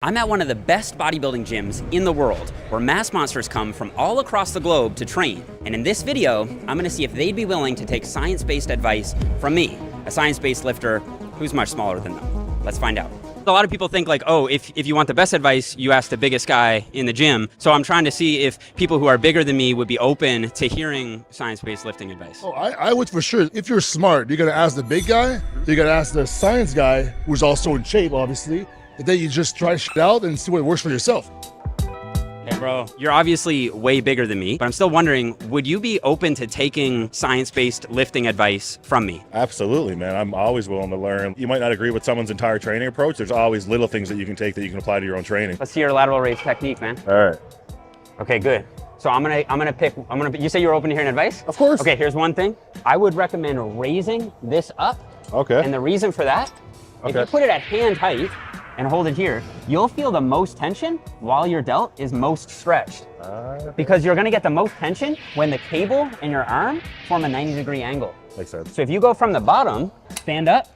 I'm at one of the best bodybuilding gyms in the world, where mass monsters come from all across the globe to train. And in this video, I'm gonna see if they'd be willing to take science-based advice from me, a science-based lifter who's much smaller than them. Let's find out. A lot of people think like, oh, if you want the best advice, you ask the biggest guy in the gym. So I'm trying to see if people who are bigger than me would be open to hearing science-based lifting advice. Oh, I would for sure. If you're smart, you're gonna ask the big guy, you're gonna ask the science guy, who's also in shape, obviously, and then you just try shit out and see what works for yourself. Hey bro, you're obviously way bigger than me, but I'm still wondering, would you be open to taking science-based lifting advice from me? Absolutely, man. I'm always willing to learn. You might not agree with someone's entire training approach. There's always little things that you can take that you can apply to your own training. Let's see your lateral raise technique, man. All right. Okay, good. So you say you're open to hearing advice? Of course. Okay, here's one thing. I would recommend raising this up. Okay. And the reason for that, if you put it at hand height and hold it here, you'll feel the most tension while your delt is most stretched. Because you're gonna get the most tension when the cable and your arm form a 90-degree angle. Makes sense. So if you go from the bottom, stand up,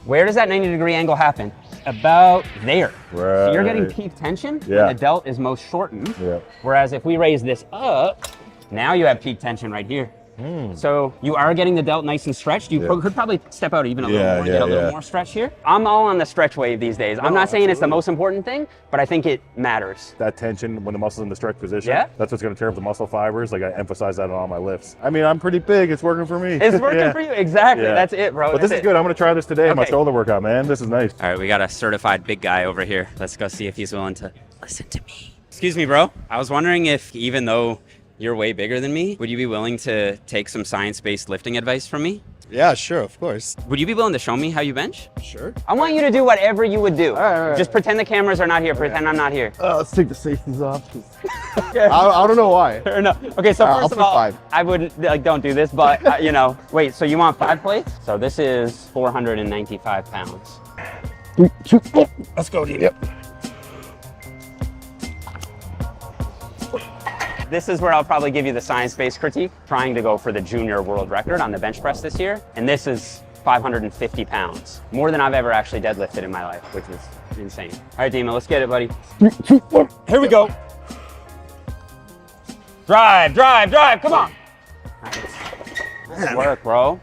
where does that 90-degree angle happen? About there. Right. So you're getting peak tension when the delt is most shortened. Yeah. Whereas if we raise this up, now you have peak tension right here. So you are getting the delt nice and stretched. You could probably step out even a little more and get a little more stretch here. I'm all on the stretch wave these days. I'm not saying it's the most important thing, but I think it matters. That tension when the muscle's in the stretch position, that's what's going to tear up the muscle fibers. Like I emphasize that on all my lifts. I mean, I'm pretty big. It's working for me. It's working for you. Exactly. That's it, bro. But this is good. I'm going to try this today in my shoulder workout, man. This is nice. All right, we got a certified big guy over here. Let's go see if he's willing to listen to me. Excuse me, bro. I was wondering if, even though you're way bigger than me, would you be willing to take some science-based lifting advice from me? Yeah, sure, of course. Would you be willing to show me how you bench? Sure. I want you to do whatever you would do. All right. Just pretend the cameras are not here. Pretend I'm not here. Let's take the safeties off. I don't know why. No. Okay, so first of all, 5. I wouldn't, don't do this, but, wait, so you want 5 plates? So this is 495 pounds. Let's go, dude. Yep. This is where I'll probably give you the science-based critique, trying to go for the junior world record on the bench press this year. And this is 550 pounds, more than I've ever actually deadlifted in my life, which is insane. All right, Dima, let's get it, buddy. Here we go. Drive, come on. Nice work, bro.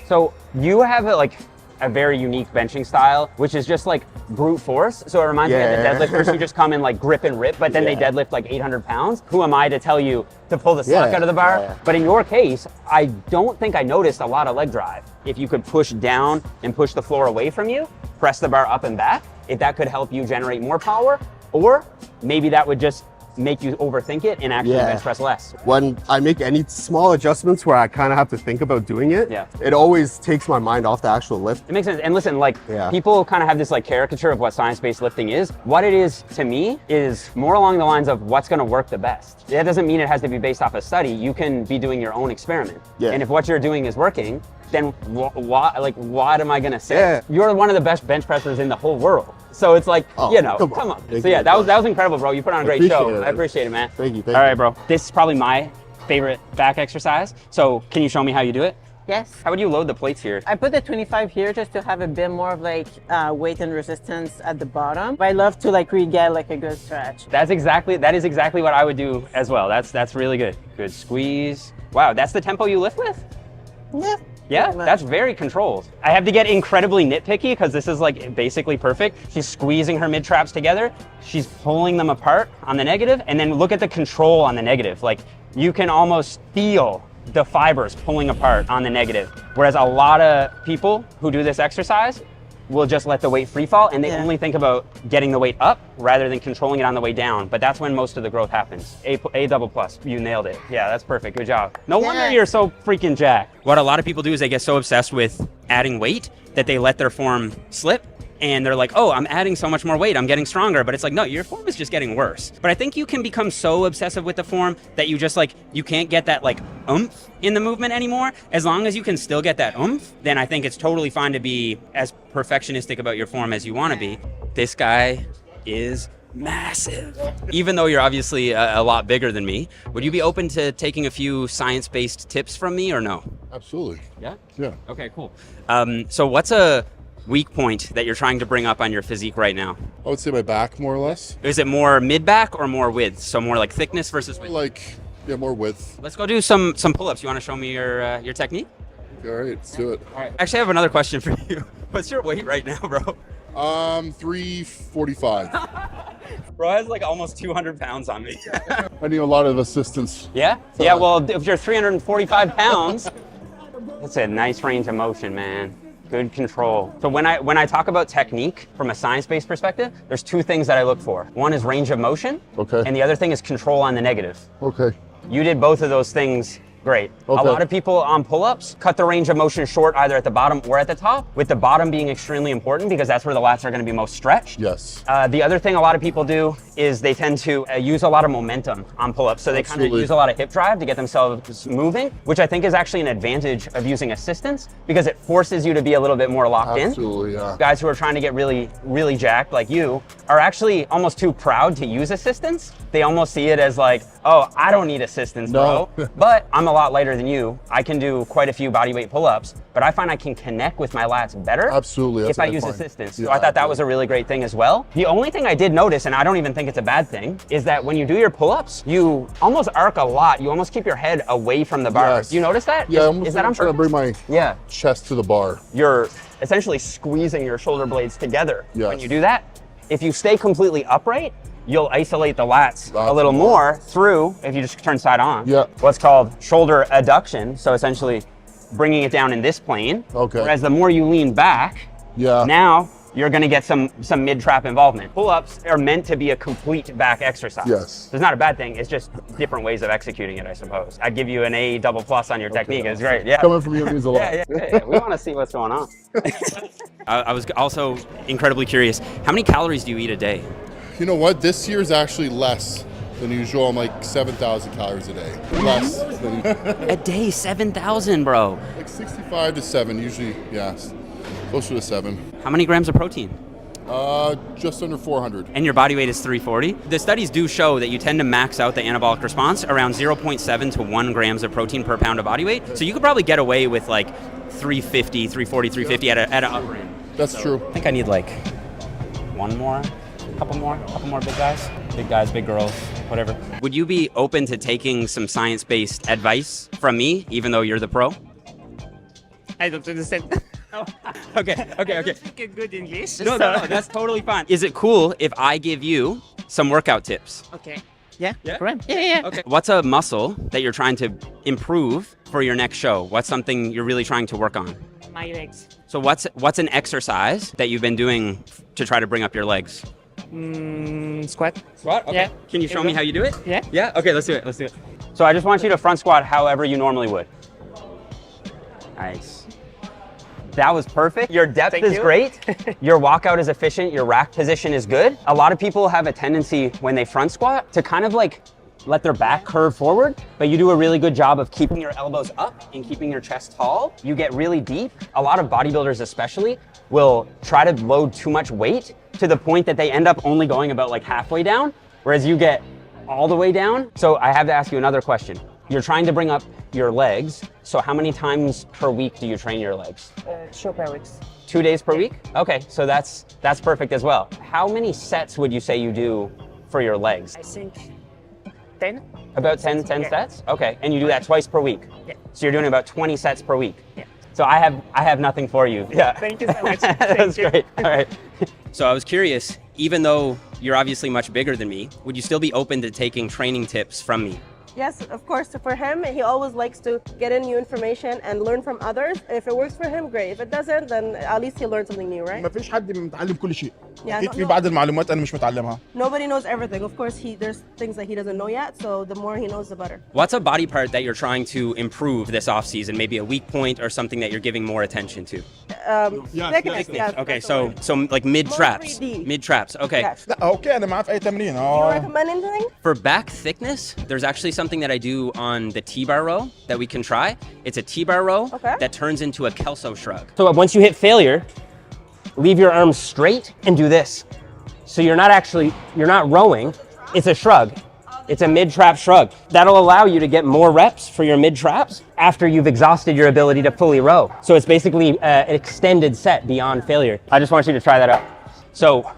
So you have a very unique benching style, which is just like brute force. So it reminds me of the deadlifters who just come and like grip and rip, but then they deadlift like 800 pounds. Who am I to tell you to pull the slack out of the bar? But in your case, I don't think I noticed a lot of leg drive. If you could push down and push the floor away from you, press the bar up and back, if that could help you generate more power, or maybe that would just make you overthink it and actually bench press less. When I make any small adjustments where I kind of have to think about doing it, it always takes my mind off the actual lift. It makes sense. And listen, people kind of have this caricature of what science-based lifting is. What it is to me is more along the lines of what's going to work the best. That doesn't mean it has to be based off a study. You can be doing your own experiment. And if what you're doing is working, then what am I going to say? You're one of the best bench pressers in the whole world. So it's like, come on. So that was incredible, bro. You put on a great show. I appreciate it, man. Thank you. All right, bro. This is probably my favorite back exercise. So can you show me how you do it? Yes. How would you load the plates here? I put the 25 here just to have a bit more of weight and resistance at the bottom. But I love to really get a good stretch. That is exactly what I would do as well. That's really good. Good squeeze. Wow, that's the tempo you lift with? Yeah. Yeah, that's very controlled. I have to get incredibly nitpicky because this is basically perfect. She's squeezing her mid-traps together. She's pulling them apart on the negative, and then look at the control on the negative. You can almost feel the fibers pulling apart on the negative. Whereas a lot of people who do this exercise will just let the weight free fall, and they only think about getting the weight up rather than controlling it on the way down. But that's when most of the growth happens. A double plus, you nailed it. Yeah, that's perfect, good job. No wonder you're so freaking jacked. What a lot of people do is they get so obsessed with adding weight that they let their form slip. And they're like, oh, I'm adding so much more weight, I'm getting stronger. But it's like, no, your form is just getting worse. But I think you can become so obsessive with the form that you just you can't get that oomph in the movement anymore. As long as you can still get that oomph, then I think it's totally fine to be as perfectionistic about your form as you want to be. This guy is massive. Even though you're obviously a lot bigger than me, would you be open to taking a few science-based tips from me or no? Absolutely. Yeah? Yeah. Okay, cool. So what's a weak point that you're trying to bring up on your physique right now? I would say my back, more or less. Is it more mid-back or more width? So more like thickness versus width? Like, yeah, more width. Let's go do some pull-ups. You want to show me your technique? All right, let's do it. All right. Actually, I have another question for you. What's your weight right now, bro? 345. Bro has like almost 200 pounds on me. I need a lot of assistance. Yeah? Yeah, well, if you're 345 pounds, that's a nice range of motion, man. Good control. So when I talk about technique from a science-based perspective, there's two things that I look for. One is range of motion, Okay. and the other thing is control on the negative. Okay. You did both of those things great. Okay. A lot of people on pull-ups cut the range of motion short either at the bottom or at the top, with the bottom being extremely important because that's where the lats are going to be most stretched. Yes. The other thing a lot of people do is they tend to use a lot of momentum on pull-ups. So they kind of Absolutely. use a lot of hip drive to get themselves moving, which I think is actually an advantage of using assistance because it forces you to be a little bit more locked in. Absolutely, yeah. Guys who are trying to get really, really jacked like you are actually almost too proud to use assistance. They almost see it as like, oh, I don't need assistance, No. bro. But I'm a lot lighter than you. I can do quite a few bodyweight pull-ups, but I find I can connect with my lats better Absolutely, that's if I what I use find. assistance. So Yeah, I thought that was a really great thing as well. The only thing I did notice, and I don't even think it's a bad thing, is that when you do your pull-ups, you almost arc a lot. You almost keep your head away from the bar. Yes. Do you notice that? Yeah, Is that on trying to purpose? bring my Yeah. chest to the bar. You're essentially squeezing your shoulder blades together. Yes. When you do that, if you stay completely upright, you'll isolate the lats a That's little right. more through, if you just turn side on, Yeah. what's called shoulder adduction. So essentially bringing it down in this plane. Okay. Whereas the more you lean back, Yeah. now you're gonna get some mid-trap involvement. Pull-ups are meant to be a complete back exercise. Yes. So it's not a bad thing, it's just different ways of executing it, I suppose. I'd give you an A double plus on your technique, it's great, yeah. Coming from you means a lot. Yeah. We wanna see what's going on. I was also incredibly curious, how many calories do you eat a day? You know what? This year is actually less than usual. I'm like 7,000 calories a day. Less than A day, 7,000, bro. like 65 to 7 usually. Yes, closer to 7. How many grams of protein? Just under 400. And your body weight is 340. The studies do show that you tend to max out the anabolic response around 0.7 to 1 grams of protein per pound of body weight. So you could probably get away with like 350, 340, 350 at an upper end. That's true. I think I need like one more, couple more big guys, big girls, whatever. Would you be open to taking some science-based advice from me, even though you're the pro? I don't understand. Okay. Speak good English. No, that's totally fine. Is it cool if I give you some workout tips? Okay. Yeah. Yeah? Correct. Yeah. Okay. What's a muscle that you're trying to improve for your next show? What's something you're really trying to work on? My legs. So what's an exercise that you've been doing to try to bring up your legs? Squat. Squat? Okay. Yeah. Can you show me how you do it? Yeah. Yeah? Okay, let's do it. So I just want you to front squat however you normally would. Nice. That was perfect. Your depth Thank is you. great. Your walkout is efficient. Your rack position is good. A lot of people have a tendency when they front squat to kind of like let their back curve forward, but you do a really good job of keeping your elbows up and keeping your chest tall. You get really deep. A lot of bodybuilders especially will try to load too much weight to the point that they end up only going about like halfway down, whereas you get all the way down. So I have to ask you another question. You're trying to bring up your legs. So how many times per week do you train your legs? 2 per weeks. 2 days per week? Okay, so that's perfect as well. How many sets would you say you do for your legs? I think 10. About 10 Yeah. sets? Okay, and you do that twice per week? Yeah. So you're doing about 20 sets per week? Yeah. So I have nothing for you. Yeah. Thank you so much. That's Thank you. great. All right. So I was curious, even though you're obviously much bigger than me, would you still be open to taking training tips from me? Yes, of course. For him, he always likes to get in new information and learn from others. If it works for him, great. If it doesn't, then at least he'll learn something new, right? ما فيش حد متعلم كل شيء. Yeah, اكيد no, في no. بعض المعلومات انا مش متعلمها. Nobody knows everything. Of course, there's things that he doesn't know yet. So the more he knows, the better. What's a body part that you're trying to improve this off season? Maybe a weak point or something that you're giving more attention to? Thickness, yes, Okay, that's the so word. like mid traps. 3D. Mid traps. Okay. Yes. لا اوكي انا معاه في اي تمرين. Do you recommend anything? For back thickness, there's actually something that I do on the T-bar row that we can try. It's a T-bar row Okay. that turns into a Kelso shrug. So once you hit failure, leave your arms straight and do this. So you're not rowing, it's a shrug. It's a mid-trap shrug. That'll allow you to get more reps for your mid-traps after you've exhausted your ability to fully row. So it's basically an extended set beyond failure. I just want you to try that out. So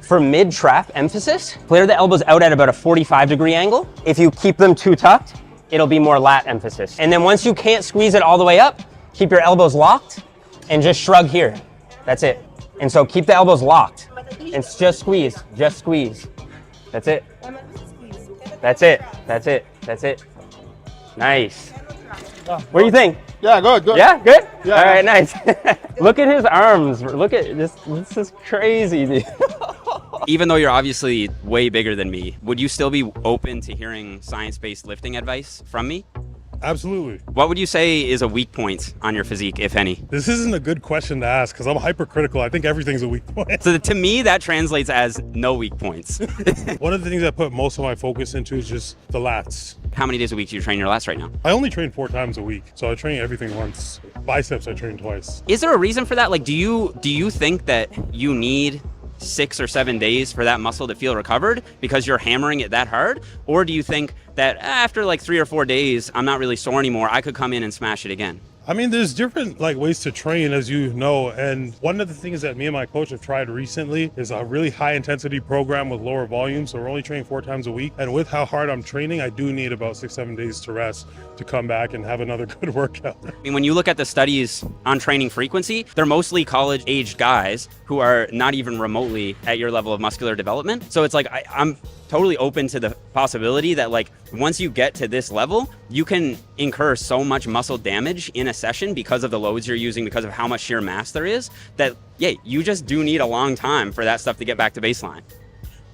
for mid-trap emphasis, flare the elbows out at about a 45-degree angle. If you keep them too tucked, it'll be more lat emphasis. And then once you can't squeeze it all the way up, keep your elbows locked and just shrug here. That's it. And so keep the elbows locked. And just squeeze, just squeeze. That's it. That's it, that's it, that's it. Nice. What do you think? Yeah, good, good. Yeah, good? Yeah. All right, nice. Look at his arms. Look at this. This is crazy, dude. Even though you're obviously way bigger than me, would you still be open to hearing science-based lifting advice from me? Absolutely. What would you say is a weak point on your physique, if any? This isn't a good question to ask because I'm hypercritical. I think everything's a weak point. So to me, that translates as no weak points. One of the things I put most of my focus into is just the lats. How many days a week do you train your lats right now? I only train 4 times a week, so I train everything once. Biceps, I train twice. Is there a reason for that? Like, do you think that you need 6 or 7 days for that muscle to feel recovered because you're hammering it that hard? Or do you think that after like 3 or 4 days, I'm not really sore anymore, I could come in and smash it again? I mean, there's different ways to train, as you know, and one of the things that me and my coach have tried recently is a really high intensity program with lower volume. So we're only training 4 times a week, and with how hard I'm training, I do need about 6-7 days to rest to come back and have another good workout. I mean, when you look at the studies on training frequency, they're mostly college-aged guys who are not even remotely at your level of muscular development. So it's like I'm totally open to the possibility that like once you get to this level, you can incur so much muscle damage in a session because of the loads you're using, because of how much sheer mass there is, that yeah, you just do need a long time for that stuff to get back to baseline.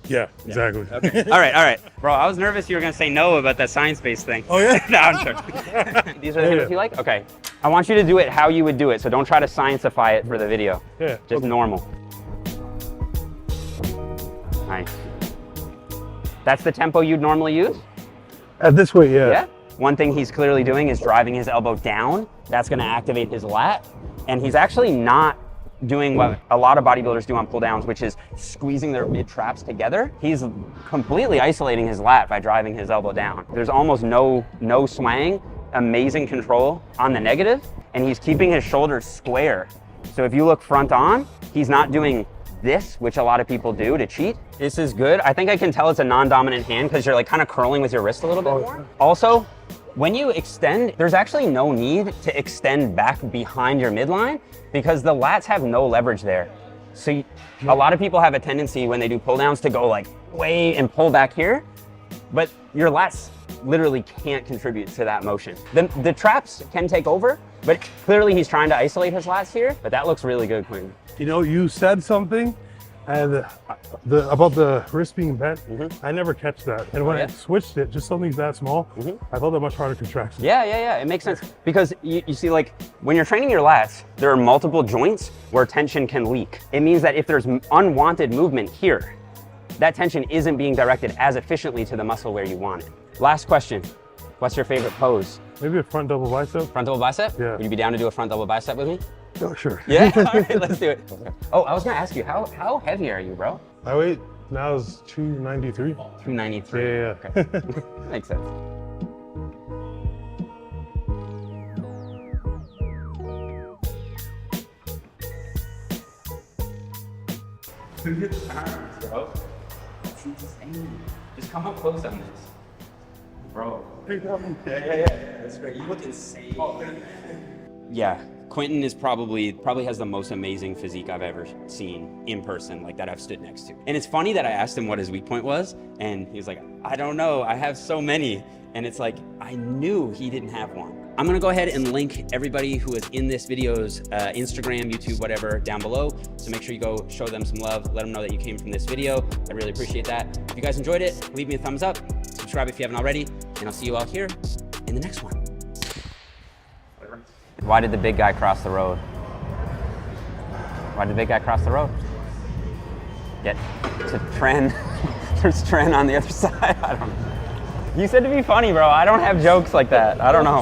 Yeah, exactly. Okay. All right. Bro, I was nervous you were gonna say no about that science-based thing. Oh yeah? No, I'm joking. These are the hitters you like? Okay. I want you to do it how you would do it, so don't try to science-ify it for the video. Yeah. Just normal. Nice. That's the tempo you'd normally use? At this weight, yeah. Yeah. One thing he's clearly doing is driving his elbow down. That's gonna activate his lat. And he's actually not doing what a lot of bodybuilders do on pull downs, which is squeezing their mid traps together. He's completely isolating his lat by driving his elbow down. There's almost no swaying, amazing control on the negative, and he's keeping his shoulders square. So if you look front on, he's not doing this, which a lot of people do to cheat. This is good. I think I can tell it's a non-dominant hand because you're like kind of curling with your wrist a little bit more. Also, when you extend, there's actually no need to extend back behind your midline because the lats have no leverage there. So a lot of people have a tendency when they do pull downs to go like way and pull back here, but your lats literally can't contribute to that motion. The traps can take over, but clearly he's trying to isolate his lats here, but that looks really good, Quinn. You know, you said something and about the wrist being bent. I never catch that. And when I switched it, just something that small, I felt that much harder contraction. Yeah. It makes sense because you see, like when you're training your lats, there are multiple joints where tension can leak. It means that if there's unwanted movement here, that tension isn't being directed as efficiently to the muscle where you want it. Last question. What's your favorite pose? Maybe a front double bicep. Front double bicep? Yeah. Would you be down to do a front double bicep with me? Oh, sure. Yeah? All right, let's do it. Oh, I was gonna ask you, how heavy are you, bro? My weight now is 293. 293. Yeah. Okay. Makes sense. Look at the arms, bro. That's insane. Just come up close on this. Bro. Yeah. That's great. You look insane. Yeah. Quentin is probably has the most amazing physique I've ever seen in person, like that I've stood next to. And it's funny that I asked him what his weak point was, and he was like, I don't know, I have so many. And it's like, I knew he didn't have one. I'm gonna go ahead and link everybody who is in this video's Instagram, YouTube, whatever, down below. So make sure you go show them some love, let them know that you came from this video. I really appreciate that. If you guys enjoyed it, leave me a thumbs up, subscribe if you haven't already, and I'll see you all here in the next one. Why did the big guy cross the road? Why did the big guy cross the road? Get to Tren. There's Tren on the other side. I don't know. You said to be funny, bro. I don't have jokes like that. I don't know.